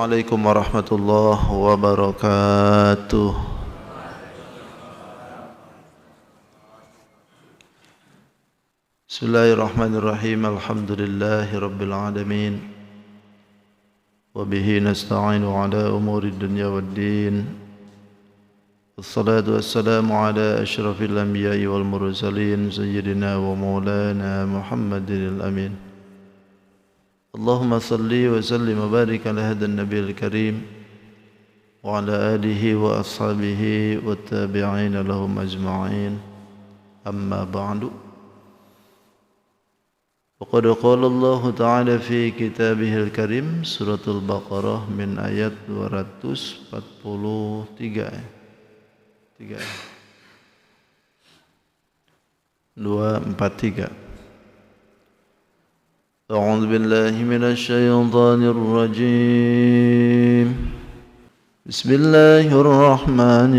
Assalamualaikum warahmatullahi wabarakatuh. Bismillahirrahmanirrahim. Alhamdulillahi rabbil alamin. Wa bihi nasta'inu ala umuri dunya waddin. Wassalatu wassalamu ala asyrafil anbiya'i wal mursalin sayyidina wa maulana Muhammadin al-amin. Allahumma salli wa sallim wa barik ala hadan nabiyil karim wa ala alihi wa ashabihi wa tabi'ina lahum ajma'in. Amma ba'du. Faqad qala Allah Ta'ala fi kitabihil karim suratul Baqarah min ayat 243. 243. أعوذ بالله من الشيطان الرجيم. بسم الله الرحمن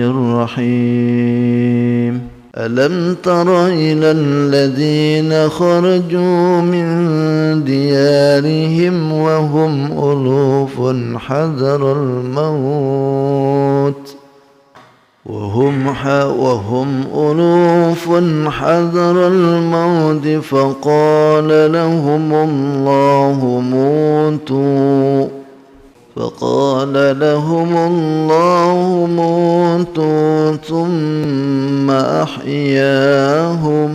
الرحيم. ألم تر إلى الذين خرجوا من ديارهم وهم ألوف حذر الموت وهم ألوف حذر الموت فقال لهم الله موتوا ثم أحياهم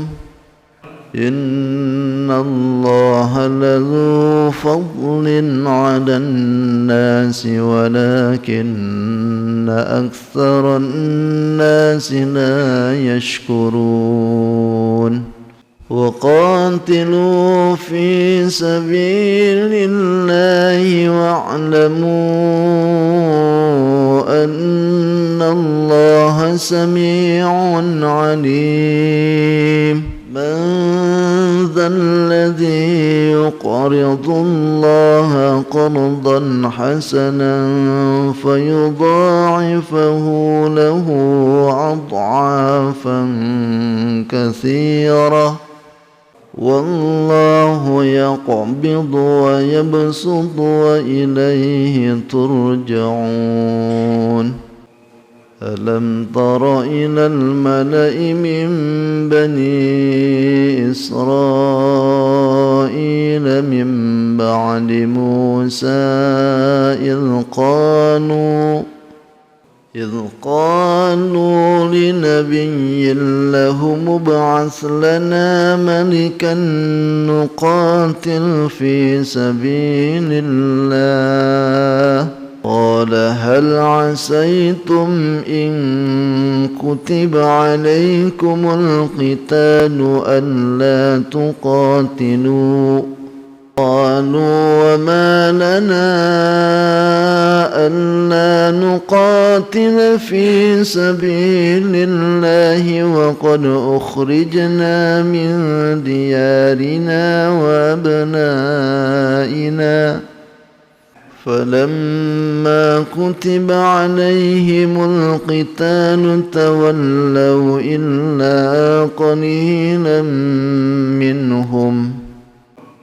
إن الله لذو فضل على الناس ولكن أكثر الناس لا يشكرون وقاتلوا في سبيل الله واعلموا أن الله سميع عليم من ذا الذي يقرض الله قرضا حسنا فيضاعفه له أضعافا كثيرة والله يقبض ويبسط وإليه ترجعون ألم تر إلى الملأ من بني إسرائيل من بعد موسى إذ قالوا لنبي له ابعث لنا ملكا نقاتل في سبيل الله قال هل عسيتم إن كتب عليكم القتال ألا تقاتلوا قالوا وما لنا ألا نقاتل في سبيل الله وقد أخرجنا من ديارنا وأبنائنا فلما كتب عليهم القتال تولوا إلا قليلا منهم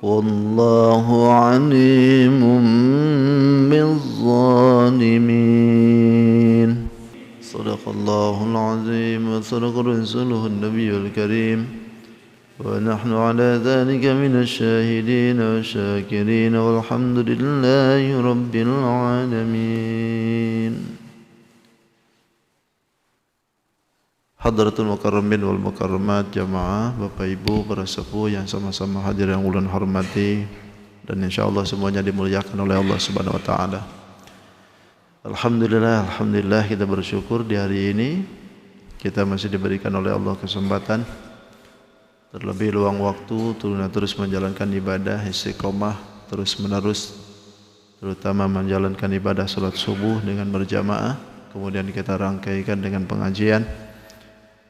والله عليم بالظالمين. صدق الله العظيم وصدق رسوله النبي الكريم ونحن على ذلك من الشاهدين والشاكرين والحمد لله رب العالمين. Hadratul Mukarramin wal Mukarramat jamaah, Bapak Ibu, para sepuh yang sama-sama hadir yang ulun hormati dan insyaallah semuanya dimuliakan oleh Allah Subhanahu wa taala. Alhamdulillah kita bersyukur di hari ini kita masih diberikan oleh Allah kesempatan terlebih luang waktu terus menjalankan ibadah istiqomah terus menerus, terutama menjalankan ibadah salat subuh dengan berjamaah, kemudian kita rangkaikan dengan pengajian.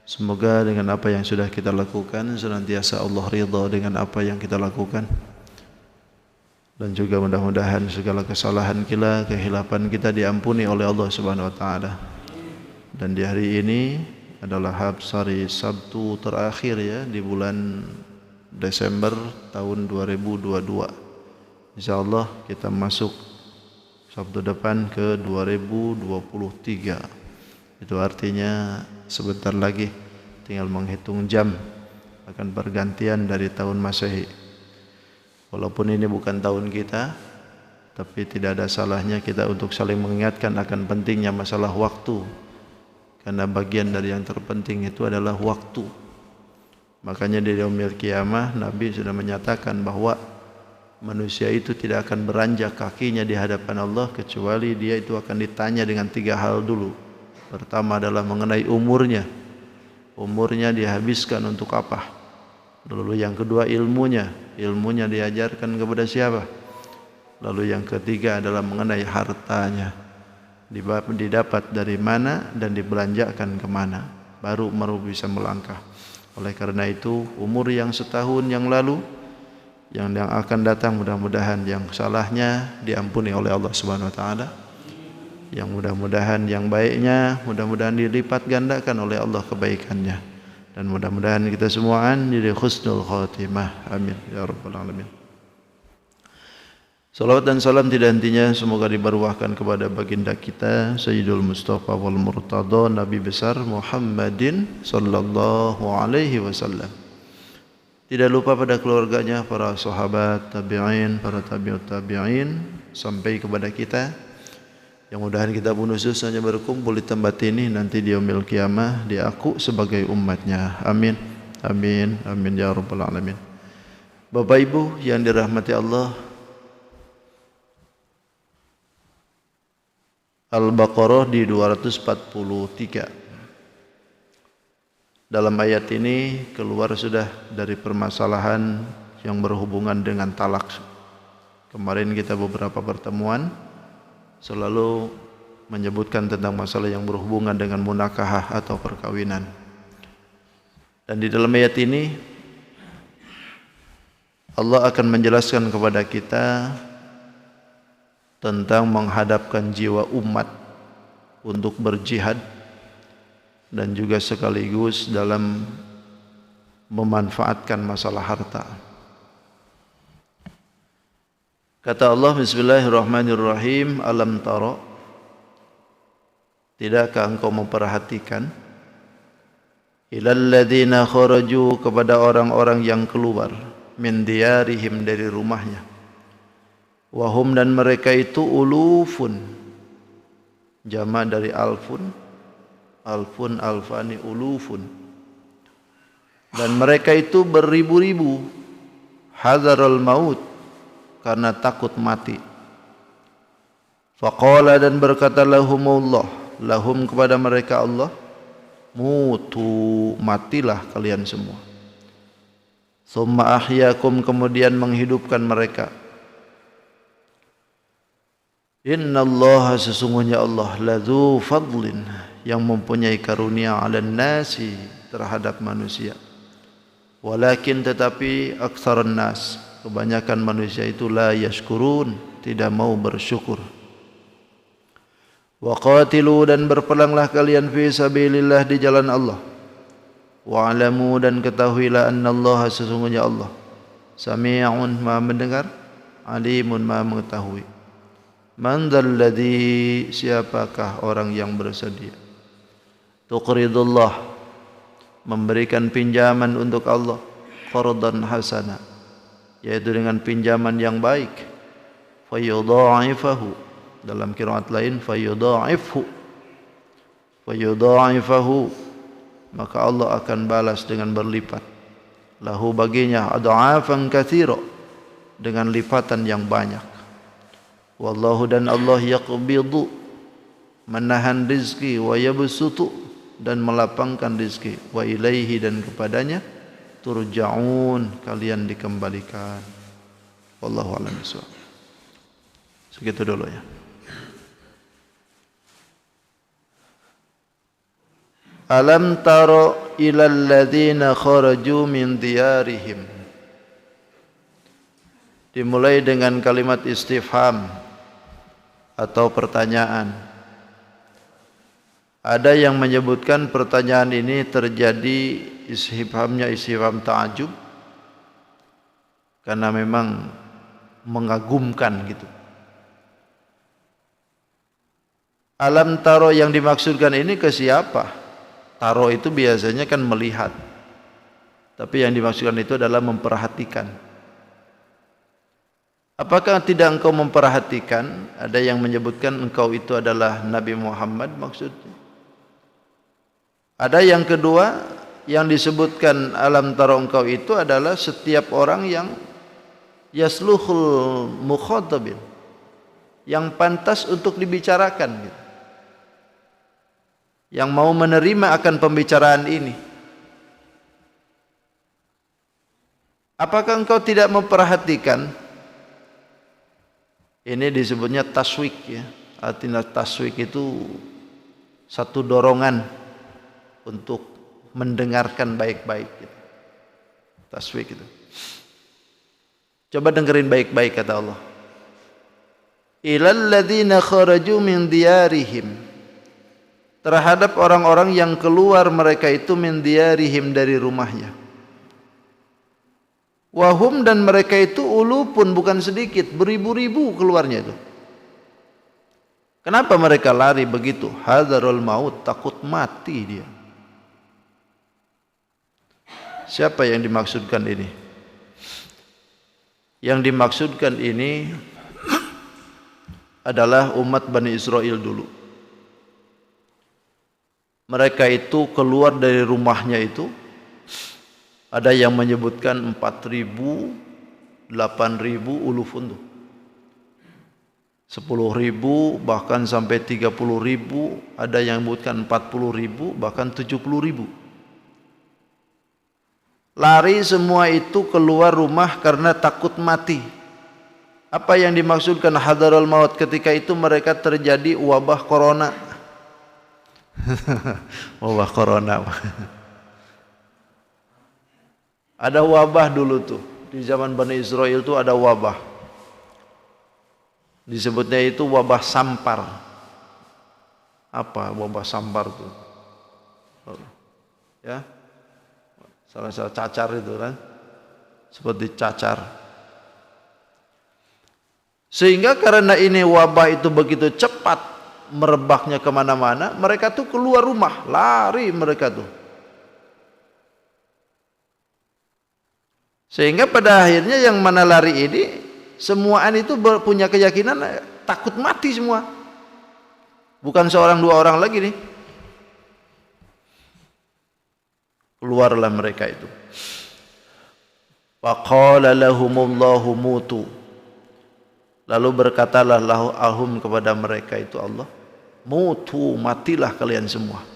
Semoga dengan apa yang sudah kita lakukan senantiasa Allah ridha dengan apa yang kita lakukan, dan juga mudah-mudahan segala kesalahan kita, kehilapan kita diampuni oleh Allah Subhanahu wa taala. Dan di hari ini adalah hari Sabtu terakhir ya di bulan Desember tahun 2022. Insyaallah kita masuk Sabtu depan ke 2023. Itu artinya sebentar lagi tinggal menghitung jam akan pergantian dari tahun Masehi. Walaupun ini bukan tahun kita, tapi tidak ada salahnya kita untuk saling mengingatkan akan pentingnya masalah waktu. Karena bagian dari yang terpenting itu adalah waktu. Makanya di yaumil qiyamah Nabi sudah menyatakan bahwa manusia itu tidak akan beranjak kakinya di hadapan Allah kecuali dia itu akan ditanya dengan 3 hal dulu. Pertama adalah mengenai umurnya. Umurnya dihabiskan untuk apa? Lalu yang kedua ilmunya. Ilmunya diajarkan kepada siapa? Lalu yang ketiga adalah mengenai hartanya. Didapat dari mana dan dibelanjakan kemana. Baru bisa melangkah. Oleh karena itu umur yang setahun yang lalu, yang akan datang mudah-mudahan yang salahnya diampuni oleh Allah Subhanahu wa taala. Yang mudah-mudahan yang baiknya mudah-mudahan dilipat gandakan oleh Allah kebaikannya. Dan mudah-mudahan kita semuaan jadi husnul khatimah. Amin ya rabbal alamin. Salawat dan salam tidak hentinya semoga dibarwahkan kepada baginda kita Sayyidul Mustafa wal Murtada Nabi besar Muhammadin sallallahu alaihi wasallam. Tidak lupa pada keluarganya, para sahabat, tabi'in, para tabi'ut tabi'in sampai kepada kita. Yang mudahan kita pun khususnya berkumpul di tempat ini nanti di yaumil qiyamah diaku sebagai umatnya. Amin. Amin. Amin ya rabbal alamin. Bapak Ibu yang dirahmati Allah, Al-Baqarah di 243. Dalam ayat ini keluar sudah dari permasalahan yang berhubungan dengan talak. Kemarin kita beberapa pertemuan selalu menyebutkan tentang masalah yang berhubungan dengan munakahah atau perkawinan. Dan di dalam ayat ini Allah akan menjelaskan kepada kita tentang menghadapkan jiwa umat untuk berjihad dan juga sekaligus dalam memanfaatkan masalah harta. Kata Allah bismillahirrahmanirrahim, alam tara, tidakkah engkau memperhatikan ilal ladzina kharaju, kepada orang-orang yang keluar min diyarihim, dari rumahnya, wahum, dan mereka itu ulufun, jama' dari alfun, alfun, alfani, ulufun, dan mereka itu beribu-ribu, hadzarul maut, karena takut mati. Faqala, dan berkata lahumullah, lahum, kepada mereka Allah, mutu, matilah kalian semua. Tsumma ahyakum, kemudian menghidupkan mereka. Innallaha, sesungguhnya Allah, ladzu fadlin, yang mempunyai karunia, 'alan nasi, terhadap manusia. Walakin, tetapi, aktsarun nas, kebanyakan manusia itu la yashkurun, tidak mau bersyukur. Wa qatilu, dan berperanglah kalian fi sabilillah, di jalan Allah. Wa alamu, dan ketahuilah annallaha, sesungguhnya Allah, sami'un, maha mendengar, alimun, maha mengetahui. Man dzalladzi, siapakah orang yang bersedia, tuqridullah, memberikan pinjaman untuk Allah, qardan hasana, yaitu dengan pinjaman yang baik, fayudha'ifahu, dalam qiraat lain fayudha'ifhu, fayudha'ifahu, maka Allah akan balas dengan berlipat, lahu, baginya, adha'afan katsira, dengan lipatan yang banyak. Wallahu, dan Allah, yaqbidu, menahan rizki, wa yabsutu, dan melapangkan rizki, wa ilaihi, dan kepadanya turja'un, kalian dikembalikan. Wallahu a'lam bishawab. Segitu dulu ya. Alam tara ilal ladzina kharaju min diyarihim, dimulai dengan kalimat istifham atau pertanyaan. Ada yang menyebutkan pertanyaan ini terjadi istifhamnya istifham ta'ajub, karena memang mengagumkan gitu. Alam taro yang dimaksudkan ini ke siapa? Taro itu biasanya kan melihat. Tapi yang dimaksudkan itu adalah memperhatikan. Apakah tidak engkau memperhatikan? Ada yang menyebutkan engkau itu adalah Nabi Muhammad maksudnya. Ada yang kedua yang disebutkan alam taro engkau itu adalah setiap orang yang yasluhul mukhatabin, yang pantas untuk dibicarakan gitu. Yang mau menerima akan pembicaraan ini. Apakah engkau tidak memperhatikan? Ini disebutnya taswik ya. Artinya taswik itu satu dorongan untuk mendengarkan baik-baik gitu. Taswik itu. Coba dengerin baik-baik kata Allah. Ilal ladzina kharaju min diyarihim, terhadap orang-orang yang keluar mereka itu min diyarihim dari rumahnya. Wahum dan mereka itu ulupun bukan sedikit, beribu-ribu keluarnya itu. Kenapa mereka lari begitu? Hadarul maut, takut mati dia. Siapa yang dimaksudkan ini? Yang dimaksudkan ini adalah umat Bani Israel dulu. Mereka itu keluar dari rumahnya itu, ada yang menyebutkan 4.000, 8.000 ulufun tuh. 10.000 bahkan sampai 30.000, ada yang menyebutkan 40.000 bahkan 70.000. Lari semua itu keluar rumah karena takut mati. Apa yang dimaksudkan hadarul maut? Ketika itu mereka terjadi wabah corona. Wabah corona. Ada wabah dulu tuh. Di zaman Bani Israel tuh ada wabah. Disebutnya itu wabah sampar. Apa wabah sampar tuh? Ya. Salah cacar itu kan. Seperti cacar. Sehingga karena ini wabah itu begitu cepat merebaknya kemana-mana, mereka tuh keluar rumah, lari mereka tuh. Sehingga pada akhirnya yang mana lari ini, semuaan itu punya keyakinan takut mati semua. Bukan seorang dua orang lagi nih. Keluarlah mereka itu. Faqala lahumullahu mutu. Lalu berkatalah lahum kepada mereka itu Allah, mutu, matilah kalian semua.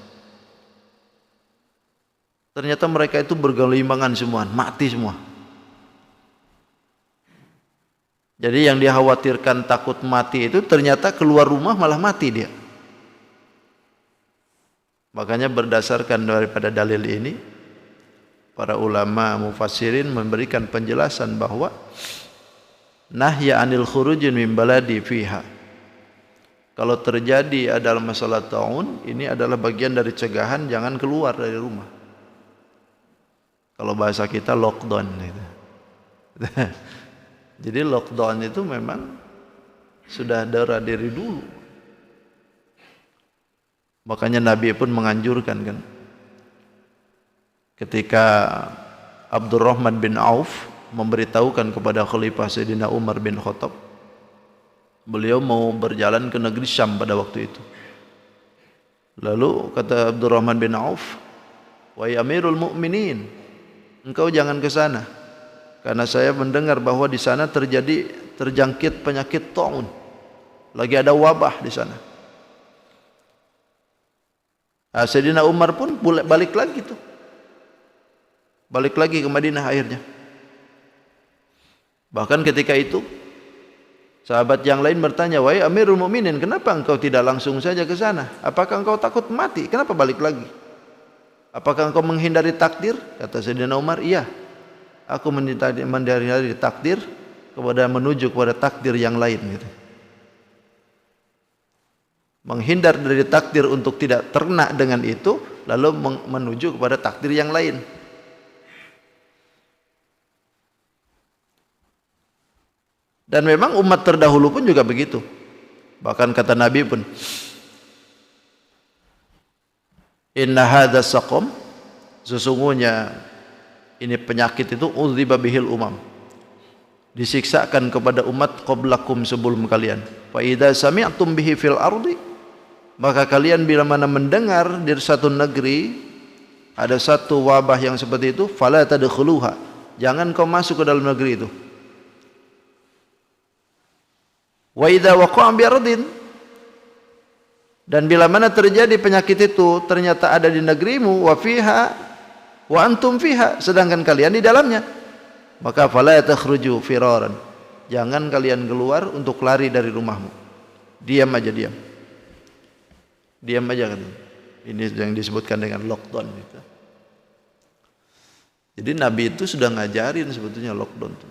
Ternyata mereka itu bergelimbangan semua, mati semua. Jadi yang dikhawatirkan takut mati itu ternyata keluar rumah malah mati dia. Makanya berdasarkan daripada dalil ini, para ulama mufassirin memberikan penjelasan bahwa nahya anil khurujin min baladi fiha. Kalau terjadi adalah masalah taun, ini adalah bagian dari cegahan jangan keluar dari rumah. Kalau bahasa kita lockdown gitu. Jadi lockdown itu memang sudah ada dari dulu. Makanya Nabi pun menganjurkan kan. Ketika Abdurrahman bin Auf memberitahukan kepada Khalifah Sayyidina Umar bin Khattab, beliau mau berjalan ke negeri Syam pada waktu itu. Lalu kata Abdurrahman bin Auf, "Wahai Amirul Mukminin, engkau jangan ke sana. Karena saya mendengar bahwa di sana terjangkit penyakit taun. Lagi ada wabah di sana." Nah, Sayyidina Umar pun balik lagi tuh. Balik lagi ke Madinah akhirnya. Bahkan ketika itu sahabat yang lain bertanya, "Wahai Amirul Mukminin, kenapa engkau tidak langsung saja ke sana? Apakah engkau takut mati? Kenapa balik lagi? Apakah engkau menghindari takdir?" Kata Sayyidina Umar, "Iya. Aku menghindari takdir menuju kepada takdir yang lain." Gitu. Menghindar dari takdir untuk tidak terkena dengan itu, lalu menuju kepada takdir yang lain. Dan memang umat terdahulu pun juga begitu. Bahkan kata Nabi pun, Inna hadza saqam, sesungguhnya ini penyakit itu udziba bihil umam, disiksakan kepada umat qablakum sebelum kalian. Fa idza sami'tum bihi fil ardi, maka kalian bila mana mendengar di satu negeri ada satu wabah yang seperti itu, fala tadkhuluha, jangan kau masuk ke dalam negeri itu. Wa idza waqa'a bi ardin, dan bila mana terjadi penyakit itu ternyata ada di negerimu, wa fiha wa antum fiha, sedangkan kalian di dalamnya, maka fala takhruju firaran, jangan kalian keluar untuk lari dari rumahmu. Diam aja, diam aja kan. Ini yang disebutkan dengan lockdown gitu. Jadi Nabi itu sudah ngajarin sebetulnya lockdown itu.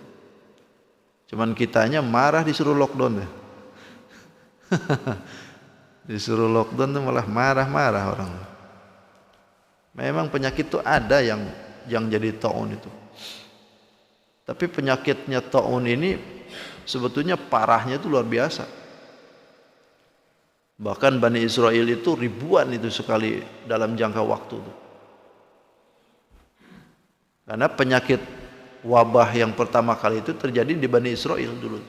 Cuman kitanya marah disuruh lockdown ya. Disuruh lockdown tuh malah marah-marah orang. Memang penyakit itu ada yang jadi taun itu. Tapi penyakitnya taun ini sebetulnya parahnya itu luar biasa. Bahkan Bani Israel itu ribuan itu sekali dalam jangka waktu itu. Karena penyakit wabah yang pertama kali itu terjadi di Bani Israel dulu.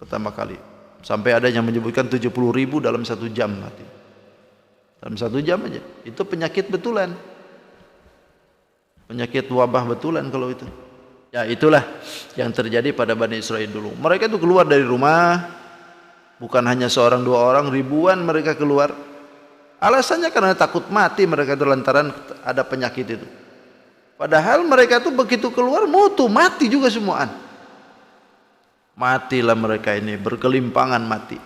Pertama kali. Sampai ada yang menyebutkan 70.000 dalam 1 jam mati. Dalam 1 jam aja. Itu penyakit betulan. Penyakit wabah betulan kalau itu. Ya itulah yang terjadi pada Bani Israel dulu. Mereka itu keluar dari rumah, bukan hanya seorang dua orang, ribuan mereka keluar. Alasannya karena takut mati mereka itu lantaran ada penyakit itu. Padahal mereka itu begitu keluar mati juga semuaan. Matilah mereka ini, berkelimpangan mati.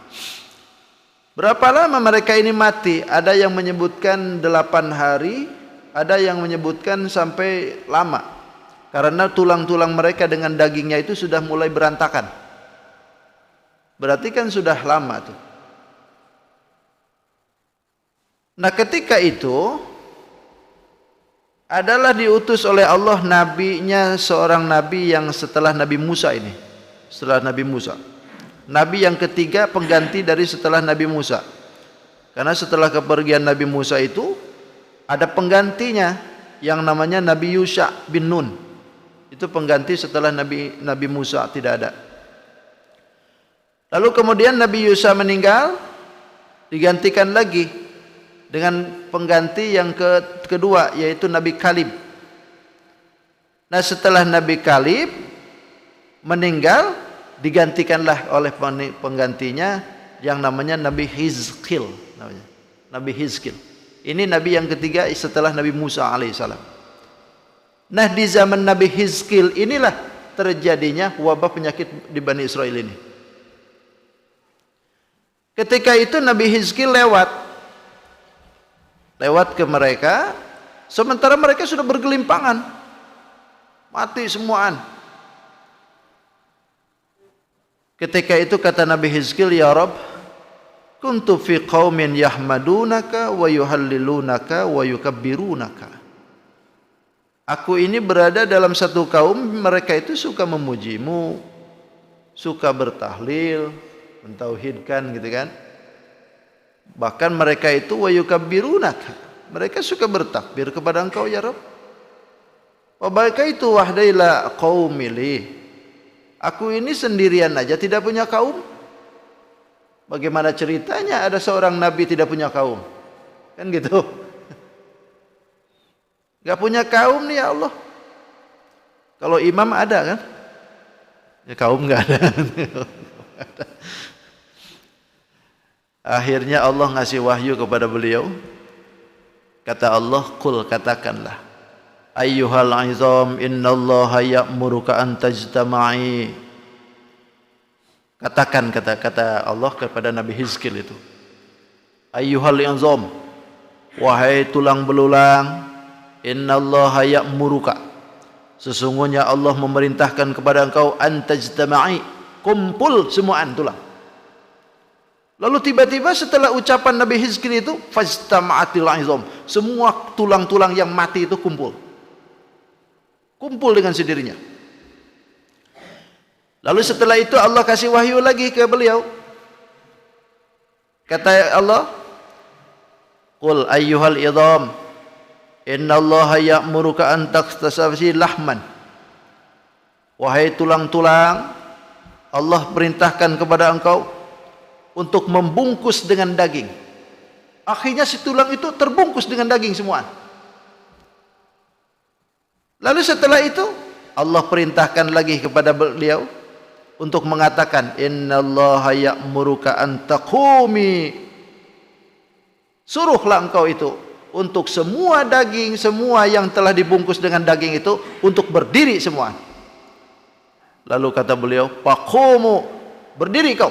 Berapa lama mereka ini mati? Ada yang menyebutkan 8 hari, ada yang menyebutkan sampai lama. Karena tulang-tulang mereka dengan dagingnya itu sudah mulai berantakan. Berarti kan sudah lama tuh. Nah ketika itu adalah diutus oleh Allah nabinya, seorang nabi yang setelah Nabi Musa ini. Setelah Nabi Musa, nabi yang ketiga pengganti dari setelah Nabi Musa. Karena setelah kepergian Nabi Musa itu ada penggantinya yang namanya Nabi Yusha bin Nun. Itu pengganti setelah Nabi Musa tidak ada. Lalu kemudian Nabi Yusha meninggal, digantikan lagi dengan pengganti yang kedua yaitu Nabi Kalib. Nah setelah Nabi Kalib meninggal, digantikanlah oleh penggantinya yang namanya Nabi Hizkil namanya. Nabi Hizkil. Ini nabi yang ketiga setelah Nabi Musa alaihissalam. Nah di zaman Nabi Hizkil inilah terjadinya wabah penyakit di Bani Israel ini. Ketika itu Nabi Hizkil lewat ke mereka, sementara mereka sudah bergelimpangan, mati semuaan. Ketika itu kata Nabi Hizkil, ya Rabb, kuntu fi qaumin yahmadunaka wa yuhallilunaka wa yukabbirunaka. Aku ini berada dalam satu kaum, mereka itu suka memujimu, suka bertahlil, mentauhidkan gitu kan. Bahkan mereka itu wa yukabbirunaka, mereka suka bertakbir kepada engkau ya Rabb. Wa baikaitu wahdaila qaumili, aku ini sendirian aja tidak punya kaum. Bagaimana ceritanya ada seorang nabi tidak punya kaum? Kan gitu. Gak punya kaum nih ya Allah. Kalau imam ada kan? Ya kaum gak ada. Akhirnya Allah ngasih wahyu kepada beliau. Kata Allah, qul, katakanlah, ayyuhal izam innallaha ya'muruka an tajtama'i. Katakan kata Allah kepada Nabi Hizkil itu, ayyuhal izam, wahai tulang belulang, innallaha ya'muruka, sesungguhnya Allah memerintahkan kepada engkau an tajtama'i, kumpul semuaan tulang. Lalu tiba-tiba setelah ucapan Nabi Hizkil itu, fastama'atil izam, semua tulang-tulang yang mati itu kumpul dengan sendirinya. Lalu setelah itu Allah kasih wahyu lagi ke beliau. Kata Allah, Qul ayyuhal idham innallaha ya'muruka an takhtasasi lahman. Wahai tulang-tulang, Allah perintahkan kepada engkau untuk membungkus dengan daging. Akhirnya si tulang itu terbungkus dengan daging semua. Lalu setelah itu Allah perintahkan lagi kepada beliau untuk mengatakan innallaha ya'muruka an taqumi. Suruhlah engkau itu untuk semua daging, semua yang telah dibungkus dengan daging itu untuk berdiri semua. Lalu kata beliau, "Faqumu." Berdiri kau.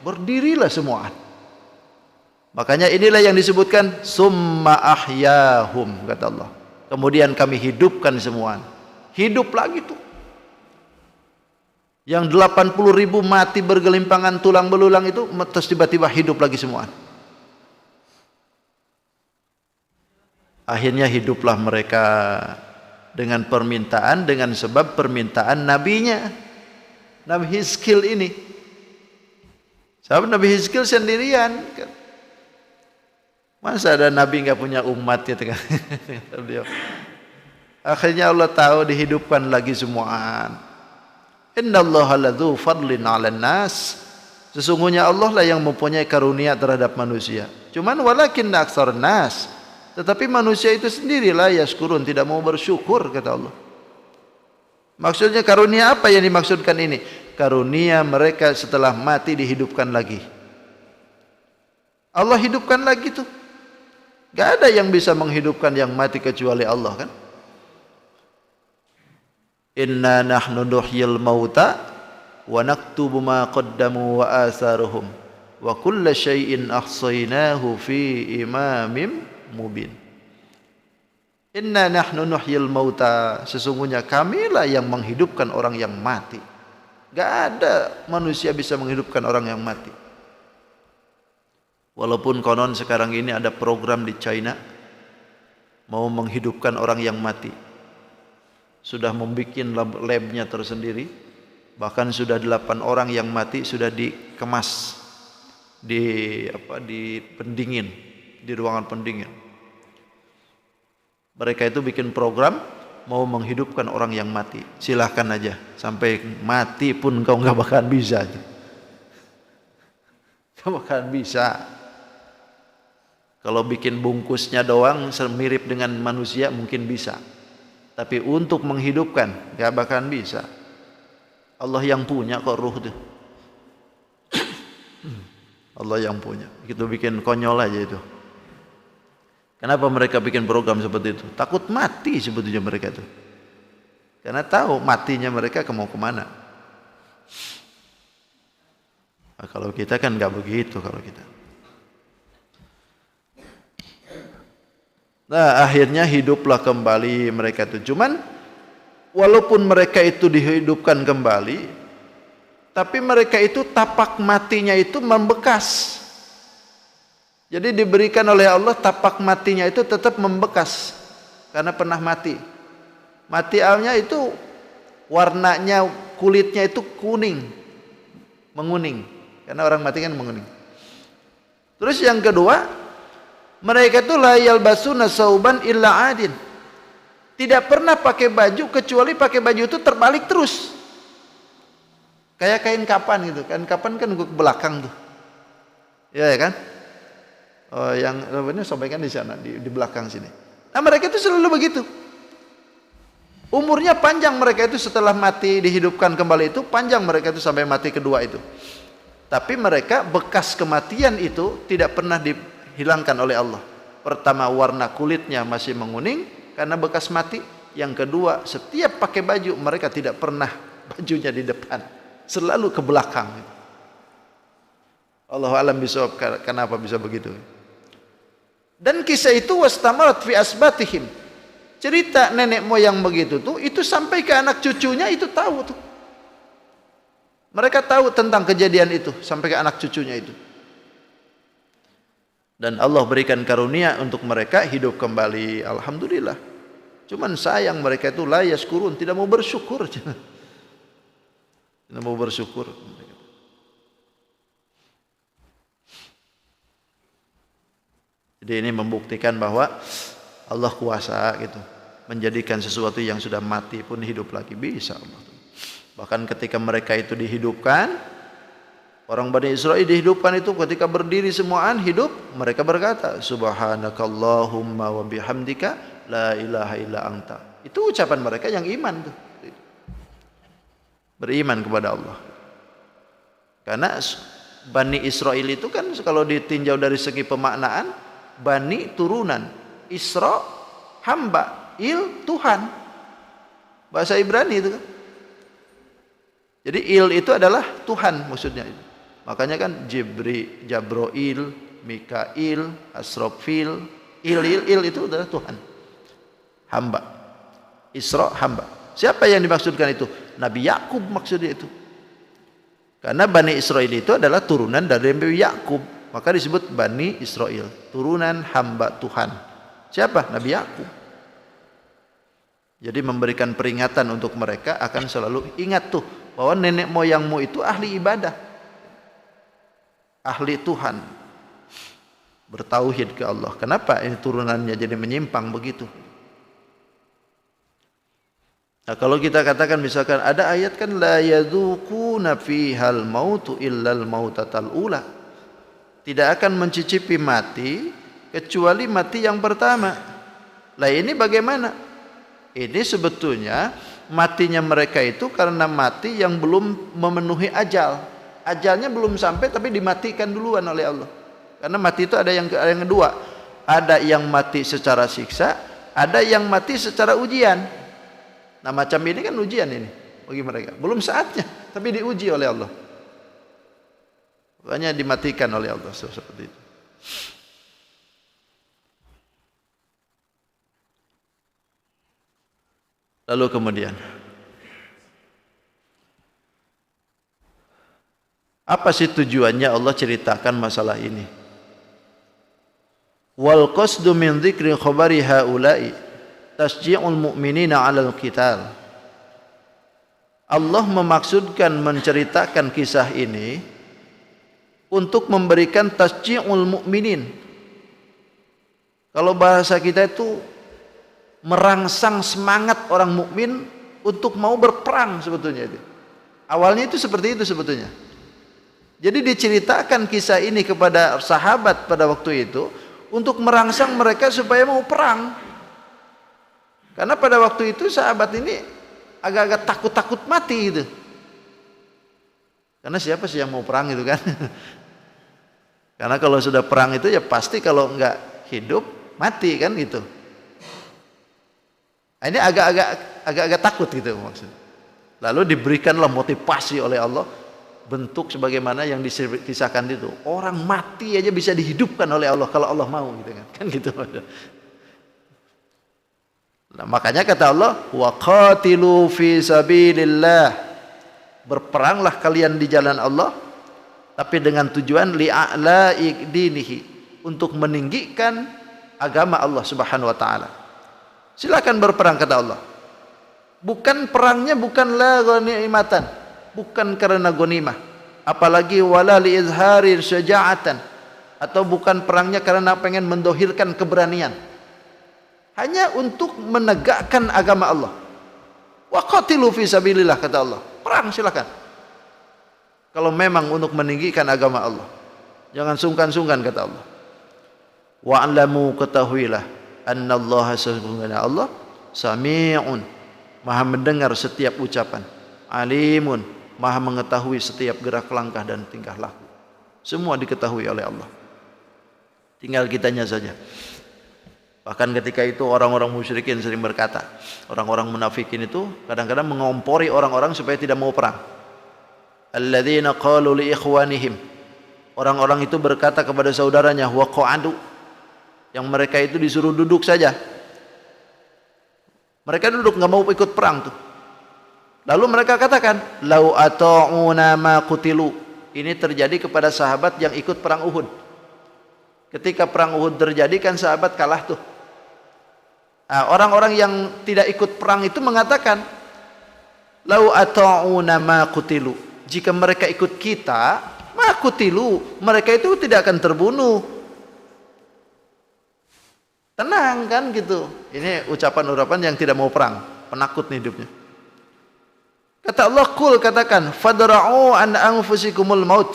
Berdirilah semua. Makanya inilah yang disebutkan summa ahyahum, kata Allah. Kemudian kami hidupkan semua. Hidup lagi tuh. Yang 80.000 mati bergelimpangan tulang belulang itu terus tiba-tiba hidup lagi semua. Akhirnya hiduplah mereka dengan permintaan, dengan sebab permintaan nabinya, Nabi Hizkil ini. Sahabat Nabi Hizkil sendirian. Masa ada nabi nggak punya umat gitu kan? Akhirnya Allah tahu dihidupkan lagi semua. Innallaha ladzu fadlin 'alan nas. Sesungguhnya Allah lah yang mempunyai karunia terhadap manusia. Cuman walakinna aktsarun nas. Tetapi manusia itu sendirilah yaskurun, tidak mau bersyukur, kata Allah. Maksudnya karunia apa yang dimaksudkan ini? Karunia mereka setelah mati dihidupkan lagi. Allah hidupkan lagi tuh. Gak ada yang bisa menghidupkan yang mati kecuali Allah kan? Inna nahnu nuhyil mauta wa naktubu ma qaddamu wa atharuhum wa kulla syai'in ahsaynahu fi imamim mubin. Inna nahnu nuhyil mauta, sesungguhnya kamilah yang menghidupkan orang yang mati. Gak ada manusia bisa menghidupkan orang yang mati. Walaupun konon sekarang ini ada program di China mau menghidupkan orang yang mati. Sudah membuat labnya tersendiri. Bahkan sudah 8 orang yang mati sudah dikemas di pendingin, di ruangan pendingin. Mereka itu bikin program mau menghidupkan orang yang mati. Silahkan aja, sampai mati pun kau nggak bakalan bisa. Kau bakalan bisa. Kalau bikin bungkusnya doang mirip dengan manusia mungkin bisa. Tapi untuk menghidupkan nggak bakalan bisa. Allah yang punya kok ruh tuh. Allah yang punya. Kita bikin konyol aja itu. Kenapa mereka bikin program seperti itu? Takut mati sebetulnya mereka itu. Karena tahu matinya mereka mau kemana. Nah, kalau kita kan nggak begitu kalau kita. Nah, akhirnya hiduplah kembali mereka itu. Cuman walaupun mereka itu dihidupkan kembali, tapi mereka itu tapak matinya itu membekas. Jadi diberikan oleh Allah tapak matinya itu tetap membekas karena pernah mati. Mati awalnya itu warnanya kulitnya itu kuning, menguning. Karena orang mati kan menguning. Terus yang kedua, mereka itu la yalbasuna sauban illa adin. Tidak pernah pakai baju kecuali pakai baju itu terbalik terus. Kayak kain kapan gitu. Kain kapan kan ke belakang tuh. Ya kan? Oh, yang ini sampaikan di sana di belakang sini. Nah, mereka itu selalu begitu. Umurnya panjang mereka itu setelah mati dihidupkan kembali itu panjang mereka itu sampai mati kedua itu. Tapi mereka bekas kematian itu tidak pernah dihilangkan oleh Allah. Pertama warna kulitnya masih menguning karena bekas mati. Yang kedua setiap pakai baju mereka tidak pernah bajunya di depan, selalu ke belakang. Allahu a'lam bishawab kenapa bisa begitu. Dan kisah itu wastamarat fi asbatihim. Cerita nenek moyang begitu tuh itu sampai ke anak cucunya itu tahu tuh. Mereka tahu tentang kejadian itu sampai ke anak cucunya itu. Dan Allah berikan karunia untuk mereka hidup kembali. Alhamdulillah. Cuman sayang mereka itu la yaskurun, tidak mau bersyukur. Tidak mau bersyukur. Jadi ini membuktikan bahwa Allah kuasa gitu, menjadikan sesuatu yang sudah mati pun hidup lagi, bisa Allah. Bahkan ketika mereka itu dihidupkan, orang Bani Israil dihidupkan itu ketika berdiri semuaan hidup, mereka berkata, Subhanakallahumma wa bihamdika la ilaha illa anta. Itu ucapan mereka yang iman tuh. Beriman kepada Allah. Karena Bani Israil itu kan kalau ditinjau dari segi pemaknaan, Bani turunan, Isra hamba, Il Tuhan. Bahasa Ibrani itu kan. Jadi Il itu adalah Tuhan maksudnya. Makanya kan Jabroil, Mikail, Asrofil, Il itu adalah Tuhan. Hamba. Isra hamba. Siapa yang dimaksudkan itu? Nabi Yakub maksudnya itu. Karena Bani Israil itu adalah turunan dari Nabi Yakub. Maka disebut Bani Israil, turunan hamba Tuhan. Siapa? Nabi Yakub. Jadi memberikan peringatan untuk mereka akan selalu ingat tuh bahwa nenek moyangmu itu ahli ibadah, ahli Tuhan, bertauhid ke Allah. Kenapa ini turunannya jadi menyimpang begitu? Nah, kalau kita katakan misalkan ada ayat kan la yadzuquna fihal mautu illal mautatal ula. Tidak akan mencicipi mati kecuali mati yang pertama. Lah ini bagaimana? Ini sebetulnya matinya mereka itu karena mati yang belum memenuhi ajal. Ajalnya belum sampai tapi dimatikan duluan oleh Allah. Karena mati itu ada yang kedua. Ada yang mati secara siksa, ada yang mati secara ujian. Nah macam ini kan ujian ini bagi mereka. Belum saatnya tapi diuji oleh Allah. Makanya dimatikan oleh Allah seperti itu. Lalu kemudian apa sih tujuannya Allah ceritakan masalah ini? Wal qasdu min dzikri khabari haula'i tasji'ul mu'minina 'alal qital. Allah memaksudkan menceritakan kisah ini untuk memberikan tasji'ul mu'minin. Kalau bahasa kita itu merangsang semangat orang mukmin untuk mau berperang sebetulnya itu. Awalnya itu seperti itu sebetulnya. Jadi diceritakan kisah ini kepada sahabat pada waktu itu untuk merangsang mereka supaya mau perang. Karena pada waktu itu sahabat ini agak-agak takut-takut mati gitu. Karena siapa sih yang mau perang itu kan? Karena kalau sudah perang itu ya pasti kalau enggak hidup mati kan gitu. Nah, ini agak-agak takut gitu maksudnya. Lalu diberikanlah motivasi oleh Allah bentuk sebagaimana yang dikisahkan itu. Orang mati aja bisa dihidupkan oleh Allah kalau Allah mau gitu kan. Kan gitu. Nah, makanya kata Allah, wa qatilu fi sabilillah. Berperanglah kalian di jalan Allah tapi dengan tujuan li'a'la'i dinihi, untuk meninggikan agama Allah Subhanahu wa taala. Silakan berperang kata Allah. Bukan perangnya bukanlah ghanimatan, bukan karena ghanimah, apalagi wala li izhari syaja'atan, atau bukan perangnya karena pengen mendohirkan keberanian. Hanya untuk menegakkan agama Allah. Wa qatilu fi sabilillah kata Allah. Perang silakan. Kalau memang untuk meninggikan agama Allah, jangan sungkan-sungkan kata Allah. Wa'lamu, ketahuilah, annallaha, sesungguhnya Allah sami'un, maha mendengar setiap ucapan, alimun, maha mengetahui setiap gerak langkah dan tingkah laku. Semua diketahui oleh Allah. Tinggal kitanya saja. Bahkan ketika itu orang-orang musyrikin sering berkata, orang-orang munafikin itu kadang-kadang mengompori orang-orang supaya tidak mau perang. Alladzina qalu li ikhwanihim, orang-orang itu berkata kepada saudaranya, wa qa'adu, yang mereka itu disuruh duduk saja. Mereka duduk nggak mau ikut perang tuh. Lalu mereka katakan, lau ata'una ma qutilu. Ini terjadi kepada sahabat yang ikut perang Uhud. Ketika perang Uhud terjadi kan sahabat kalah tuh. Nah, orang-orang yang tidak ikut perang itu mengatakan, lau ata'una ma qutilu. Jika mereka ikut kita, ma qutilu, mereka itu tidak akan terbunuh. Tenang kan gitu. Ini ucapan-ucapan yang tidak mau perang, penakut nih hidupnya. Kata Allah, qul, katakan, fadra'u an anfusikumul maut.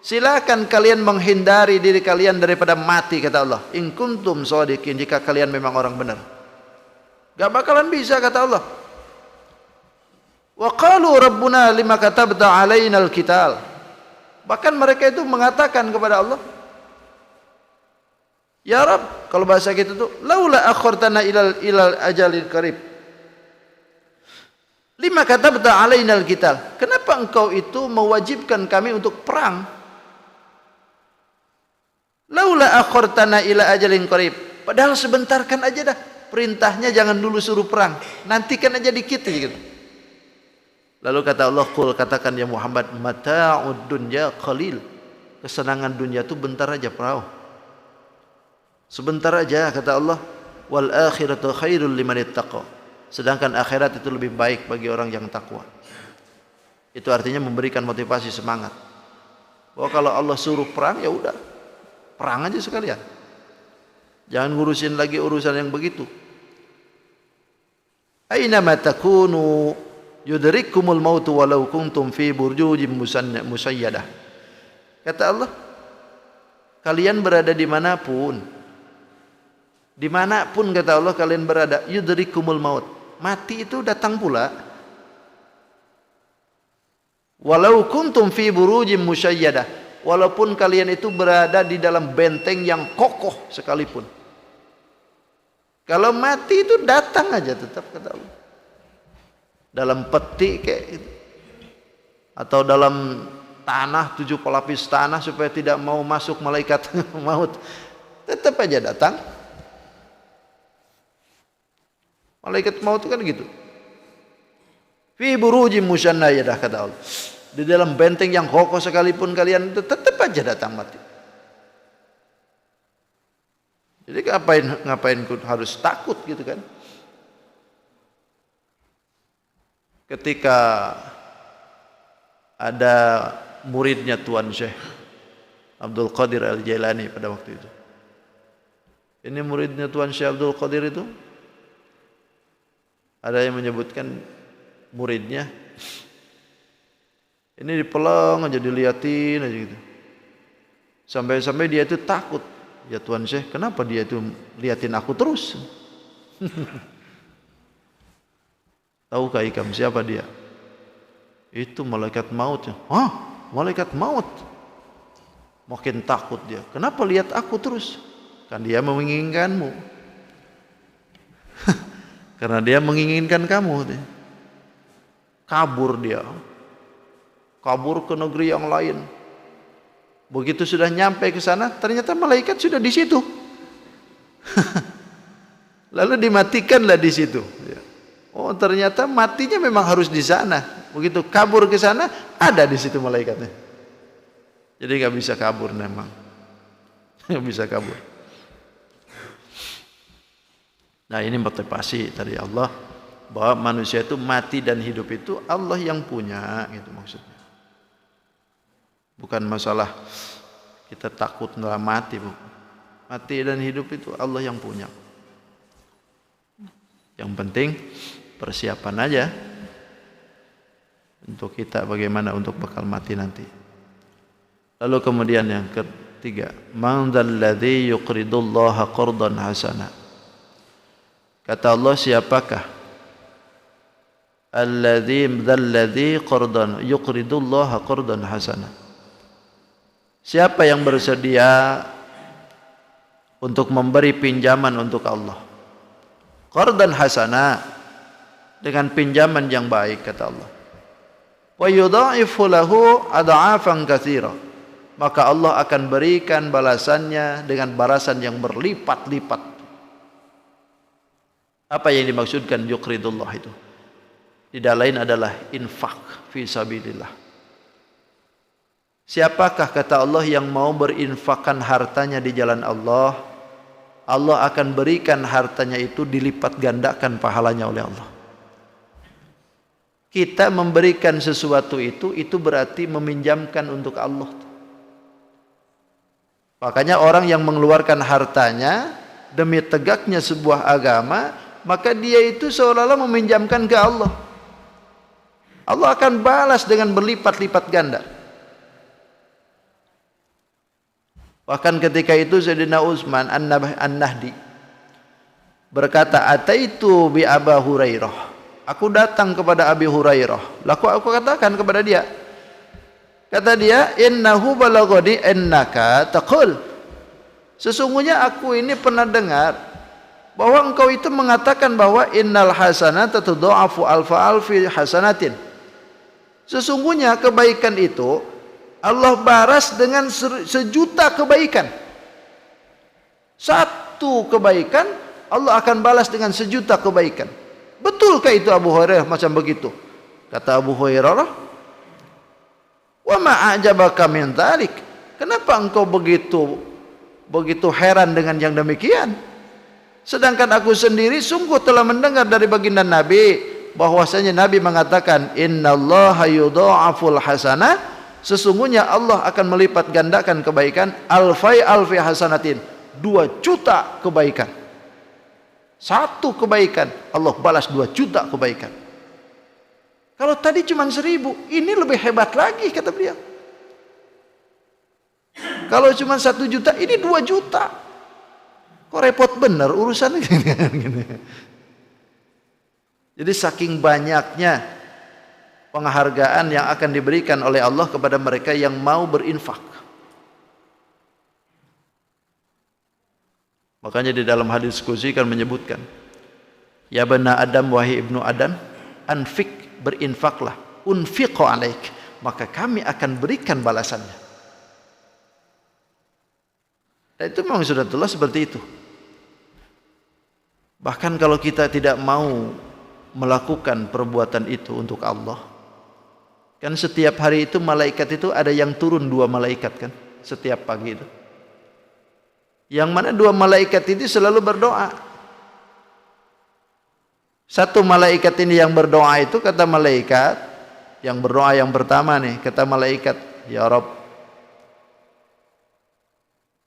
Silakan kalian menghindari diri kalian daripada mati, kata Allah. In kuntum shadiqin, jika kalian memang orang benar. Gak bakalan bisa, kata Allah. Wa qalu rabbuna lima katabta alaina alqital. Bahkan mereka itu mengatakan kepada Allah, ya Rabb, kalau bahasa kita tuh, laula akhartana ilal ajalil qarib. Lima katabta alaina alqital. Kenapa engkau itu mewajibkan kami untuk perang? Laula akhartana ila ajalin qarib. Padahal sebentar kan aja dah. Perintahnya jangan dulu suruh perang. Nantikan aja dikit gitu. Lalu kata Allah, qul, katakan ya Muhammad, mata'ud dunya qalil. Kesenangan dunia itu bentar aja, perahu. Sebentar aja, kata Allah. Wal akhiratu khairul liman ittaqa. Sedangkan akhirat itu lebih baik bagi orang yang takwa. Itu artinya memberikan motivasi, semangat. Bahwa kalau Allah suruh perang, ya udah, perang aja sekalian. Jangan ngurusin lagi urusan yang begitu. Aina ma takunu yudrikkumul mautu walau kuntum fi burjujin musayyadah. Kata Allah, kalian berada dimanapun kata Allah kalian berada, yudrikumul maut, mati itu datang pula. Walau kuntum fi burujim musayyadah, walaupun kalian itu berada di dalam benteng yang kokoh sekalipun. Kalau mati itu datang aja tetap, kata Allah. Dalam peti kayak itu, atau dalam tanah, 7 pelapis tanah supaya tidak mau masuk malaikat maut, tetap aja datang. Malaikat maut itu kan gitu. Fi burujim musyannayyadah, kata Allah. Di dalam benteng yang kokoh sekalipun kalian itu tetap aja datang mati. Jadi ngapain harus takut gitu kan? Ketika ada muridnya Tuan Syekh Abdul Qadir Al-Jailani pada waktu itu. Ini muridnya Tuan Syekh Abdul Qadir itu, ada yang menyebutkan muridnya ini dipelong aja, diliatin aja gitu. Sampai-sampai dia itu takut. Ya Tuan Syekh, kenapa dia itu liatin aku terus? Tahukah ikam siapa dia? Itu malaikat mautnya. Hah? Malaikat maut? Makin takut dia. Kenapa lihat aku terus? Kan dia menginginkanmu. Karena dia menginginkan kamu. Kabur dia. Kabur ke negeri yang lain. Begitu sudah nyampe ke sana, ternyata malaikat sudah di situ. Lalu dimatikanlah di situ. Oh, ternyata matinya memang harus di sana. Begitu kabur ke sana, ada di situ malaikatnya. Jadi nggak bisa kabur memang. Nggak bisa kabur. Nah, ini motivasi dari Allah bahwa manusia itu mati dan hidup itu Allah yang punya, gitu maksudnya. Bukan masalah kita takut nggak mati, Bu. Mati dan hidup itu Allah yang punya. Yang penting persiapan aja untuk kita bagaimana untuk bakal mati nanti. Lalu kemudian yang ketiga, man dzalladzi yuqridullaha qardan hasana. Kata Allah, siapakah alladzi qardan yuqridullaha qardan hasana. Siapa yang bersedia untuk memberi pinjaman untuk Allah? Qardan hasana, dengan pinjaman yang baik, kata Allah. Wa yudha'ifu lahu ad'afan katsira. Maka Allah akan berikan balasannya dengan balasan yang berlipat-lipat. Apa yang dimaksudkan yuqridullah itu? Tidak lain adalah infak fi sabilillah. Siapakah, kata Allah, yang mau berinfakkan hartanya di jalan Allah, Allah akan berikan hartanya itu dilipat gandakan pahalanya oleh Allah. Kita memberikan sesuatu itu berarti meminjamkan untuk Allah. Makanya orang yang mengeluarkan hartanya demi tegaknya sebuah agama, maka dia itu seolah-olah meminjamkan ke Allah. Allah akan balas dengan berlipat-lipat ganda. Bahkan ketika itu Sayyidina Utsman An-Nahdi berkata, "Ataitu bi Abi Hurairah." Aku datang kepada Abi Hurairah. Lalu aku katakan kepada dia. Kata dia, "Innahu balaghani innaka taqul." Sesungguhnya aku ini pernah dengar bahwa engkau itu mengatakan bahwa innal hasanata tudha'afu alfi hasanatin. Sesungguhnya kebaikan itu Allah baras dengan 1.000.000 kebaikan. Satu kebaikan Allah akan balas dengan 1.000.000 kebaikan. Betulkah itu Abu Hurairah macam begitu? Kata Abu Hurairah, "Wa ma a'jabaka min dzalik?" Kenapa engkau begitu heran dengan yang demikian? Sedangkan aku sendiri sungguh telah mendengar dari baginda Nabi bahwasanya Nabi mengatakan, "Innallaha yudha'aful hasanah." Sesungguhnya Allah akan melipat gandakan kebaikan alfi hasanatin, 2.000.000 kebaikan. Satu kebaikan Allah balas 2.000.000 kebaikan. Kalau tadi cuma 1.000, ini lebih hebat lagi kata beliau. Kalau cuma 1.000.000, ini 2.000.000. Kok repot bener urusannya. Jadi saking banyaknya penghargaan yang akan diberikan oleh Allah kepada mereka yang mau berinfak. Makanya di dalam hadis qudsi kan menyebutkan, "Ya bani Adam, wahai ibnu Adam, anfik, berinfaklah, unfiqu alaik, maka kami akan berikan balasannya." Dan itu memang sudah jelas seperti itu. Bahkan kalau kita tidak mau melakukan perbuatan itu untuk Allah, kan setiap hari itu malaikat itu ada yang turun 2 malaikat kan setiap pagi itu. Yang mana 2 malaikat ini selalu berdoa. Satu malaikat ini yang berdoa itu, kata malaikat yang berdoa yang pertama nih, kata malaikat, "Ya Rabb,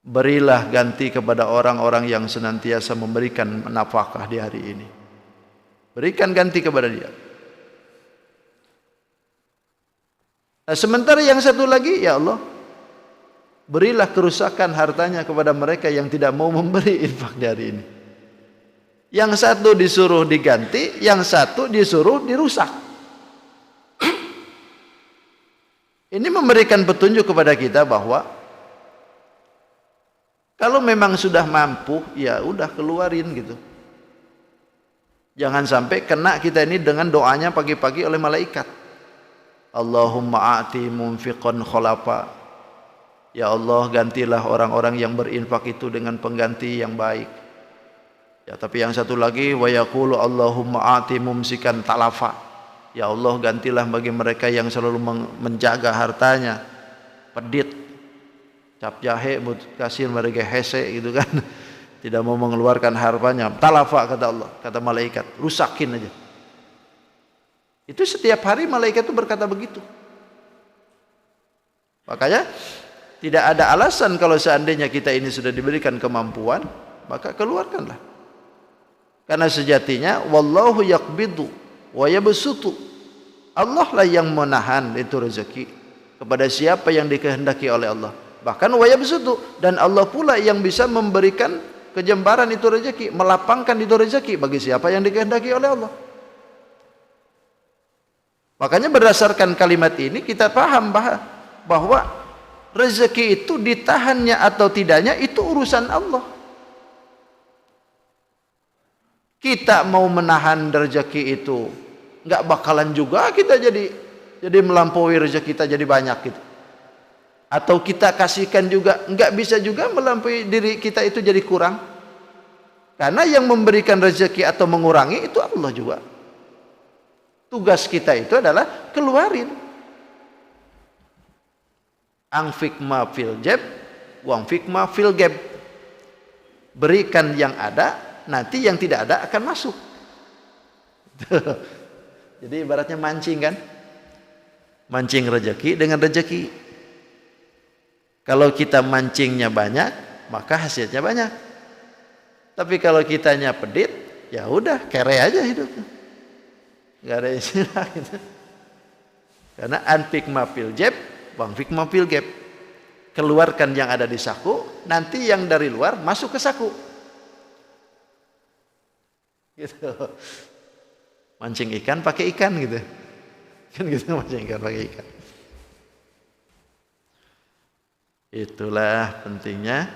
berilah ganti kepada orang-orang yang senantiasa memberikan nafkah di hari ini. Berikan ganti kepada dia." Nah, sementara yang satu lagi, "Ya Allah, berilah kerusakan hartanya kepada mereka yang tidak mau memberi infak di hari ini." Yang satu disuruh diganti, yang satu disuruh dirusak. Ini memberikan petunjuk kepada kita bahwa kalau memang sudah mampu, ya udah keluarin gitu. Jangan sampai kena kita ini dengan doanya pagi-pagi oleh malaikat. "Allahumma a'ti munfiqan khalafa." Ya Allah, gantilah orang-orang yang berinfak itu dengan pengganti yang baik. Ya, tapi yang satu lagi, wa yaqulu Allahumma a'ti mumsikan talafa. Ya Allah, gantilah bagi mereka yang selalu menjaga hartanya, pedit, cap jahe kasih mereka hese gitu kan. Tidak mau mengeluarkan hartanya. Talafa kata Allah, kata malaikat, rusakin aja. Itu setiap hari malaikat itu berkata begitu. Makanya tidak ada alasan kalau seandainya kita ini sudah diberikan kemampuan, maka keluarkanlah. Karena sejatinya wallahu yaqbidu wa yabsutu. Allah lah yang menahan itu rezeki kepada siapa yang dikehendaki oleh Allah. Bahkan wa yabsutu, dan Allah pula yang bisa memberikan kejembaran itu rezeki, melapangkan itu rezeki bagi siapa yang dikehendaki oleh Allah. Makanya berdasarkan kalimat ini kita paham bahwa rezeki itu ditahannya atau tidaknya itu urusan Allah. Kita mau menahan rezeki itu, nggak bakalan juga kita jadi melampaui rezeki kita jadi banyak gitu. Atau kita kasihkan juga, nggak bisa juga melampaui diri kita itu jadi kurang. Karena yang memberikan rezeki atau mengurangi itu Allah juga. Tugas kita itu adalah keluarin. Anfik ma fil jab, wangfik ma fil gab. Berikan yang ada, nanti yang tidak ada akan masuk. Jadi ibaratnya mancing kan, mancing rezeki dengan rezeki. Kalau kita mancingnya banyak, maka hasilnya banyak. Tapi kalau kitanya pedit, ya udah kere aja hidupnya. Enggak ada istilah gitu. Karena anfik mafil jeb, wangfik mafil gap. Keluarkan yang ada di saku, nanti yang dari luar masuk ke saku. Gitu. Mancing ikan pakai ikan gitu. Kan gitu, mancing ikan pakai ikan. Itulah pentingnya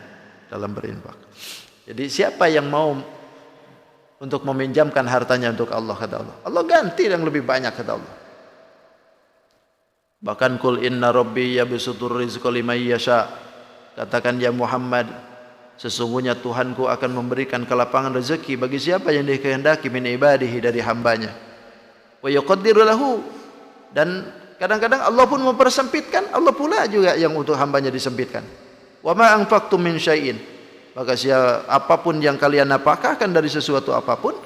dalam berinfak. Jadi siapa yang mau untuk meminjamkan hartanya untuk Allah, kata Allah, Allah ganti yang lebih banyak, kata Allah. Bahkan kul inna rabbi yabsutur rizqa liman yasha. Katakan ya Muhammad, sesungguhnya Tuhanku akan memberikan kelapangan rezeki bagi siapa yang dikehendaki min ibadihi, dari hambanya. Wa yuqaddiru lahu, dan kadang-kadang Allah pun mempersempitkan, Allah pula juga yang untuk hambanya disempitkan. Wa ma anfaqtum min syai'in, maka apapun yang kalian nafkahkan dari sesuatu apapun,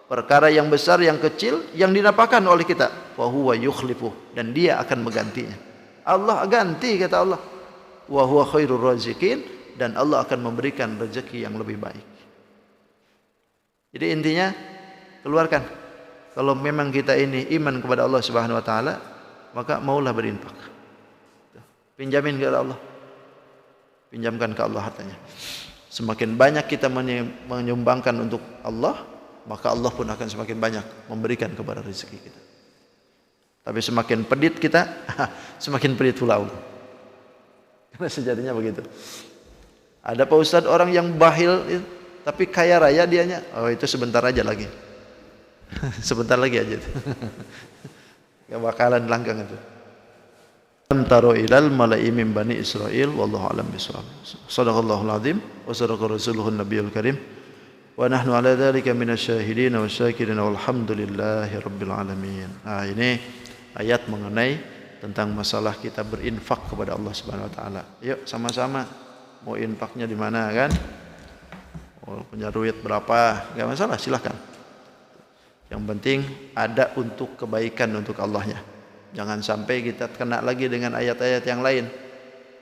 perkara yang besar yang kecil yang dinafkahkan oleh kita, wa huwa yukhlifuh, dan dia akan menggantinya. Allah ganti, kata Allah. Wa huwa khairur raziqin, dan Allah akan memberikan rezeki yang lebih baik. Jadi intinya keluarkan. Kalau memang kita ini iman kepada Allah Subhanahu wa taala, maka maulah berinfak. Pinjamin ke Allah. Pinjamkan ke Allah hartanya. Semakin banyak kita menyumbangkan untuk Allah, maka Allah pun akan semakin banyak memberikan kepada rezeki kita. Tapi semakin pedit kita, semakin pedit pula Allah. Karena sejatinya begitu. Ada Pak Ustadz orang yang bahil, tapi kaya raya dianya, oh itu sebentar aja lagi. Sebentar lagi aja. Gak bakalan langgang itu. Antaro ilal mala'i min bani Israil wallahu alam bisawab. Shadaqallahul azim wa sadaqa rasuluhun nabiyul karim wa nahnu ala dzalika minasyahidin wasyakirin walhamdulillahi rabbil alamin. Nah, ini ayat mengenai tentang masalah kita berinfak kepada Allah Subhanahu wa taala. Yuk sama-sama, mau infaknya di mana kan? Oh, punya duit berapa? Enggak masalah, silakan. Yang penting ada untuk kebaikan untuk Allahnya. Jangan sampai kita kena lagi dengan ayat-ayat yang lain,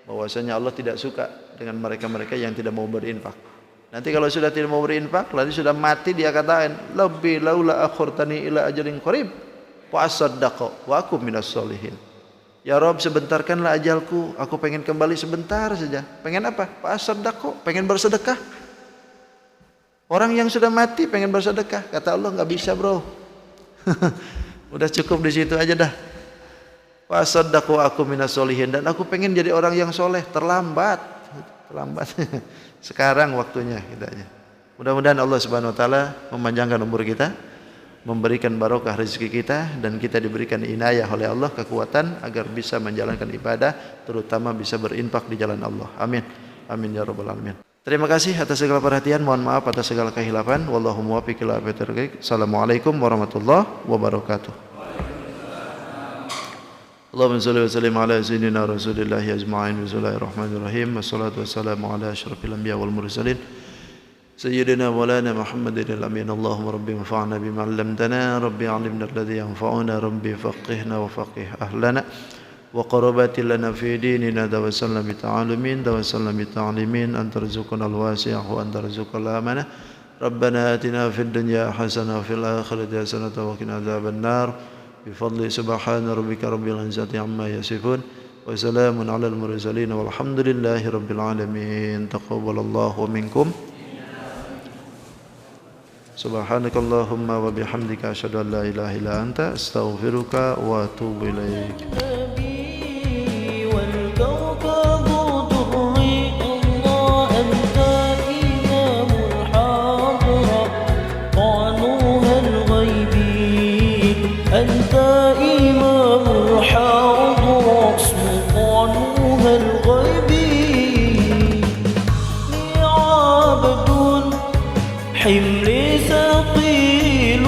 bahwasanya Allah tidak suka dengan mereka-mereka yang tidak mau berinfak. Nanti kalau sudah tidak mau berinfak, lalu sudah mati, dia katakan, "Labbi laula akhirtani ila ajalin qarib fa asaddaq wa akum minas sholihin." Ya Rob, sebentarkanlah ajalku, aku pengen kembali sebentar saja. Pengen apa? Fa asaddaq, pengen bersedekah. Orang yang sudah mati pengen bersedekah, kata Allah, nggak bisa bro. Udah cukup di situ aja dah. Wa saddaqu aku minas solihin, dan aku pengen jadi orang yang soleh. Terlambat. Sekarang waktunya kita aja. Mudah-mudahan Allah Subhanahu wa taala memanjangkan umur kita, memberikan barokah rezeki kita, dan kita diberikan inayah oleh Allah, kekuatan agar bisa menjalankan ibadah, terutama bisa berinfak di jalan Allah. Amin. Amin ya rabbal alamin. Terima kasih atas segala perhatian. Mohon maaf atas segala kehilafan. Wallahu muwaffiq ila aqwamit thoriq. Assalamualaikum warahmatullahi wabarakatuh. Allahumma shalli wa sallim ala sayyidina Rasulillah ajma'in. Bismillahirrahmanirrahim. Wassalatu wassalamu ala asyrafil anbiya wal mursalin. Sayyidina Maulana Muhammadin al-amin. Allahumma rabbi anfa'na bima 'allamtana, rabbi 'allimna alladhi yanfa'una, rabbi faqihna wa faqih ahlana wa qarabati lana fi dinina, tawassalna bi ta'alumin, tawassalna bi ta'limin, antarzuqna al-wasi'ah wa antarzuqal amanah. Rabbana atina fid dunya hasanah wa fil akhirati hasanah wa qina adzaban nar. Bifadli subhana rabbika rabbil izzati amma yasifun wa salamun alal mursalin walhamdulillahi rabbil alamin. Taqabbalallahu minkum. Subhanakallahumma wa bihamdika asyhadu an la ilaha illa anta astaghfiruka wa atubu ilaik. أنت إمام الحاضر سلطانها الغيبي لي عبد حملي ثقيل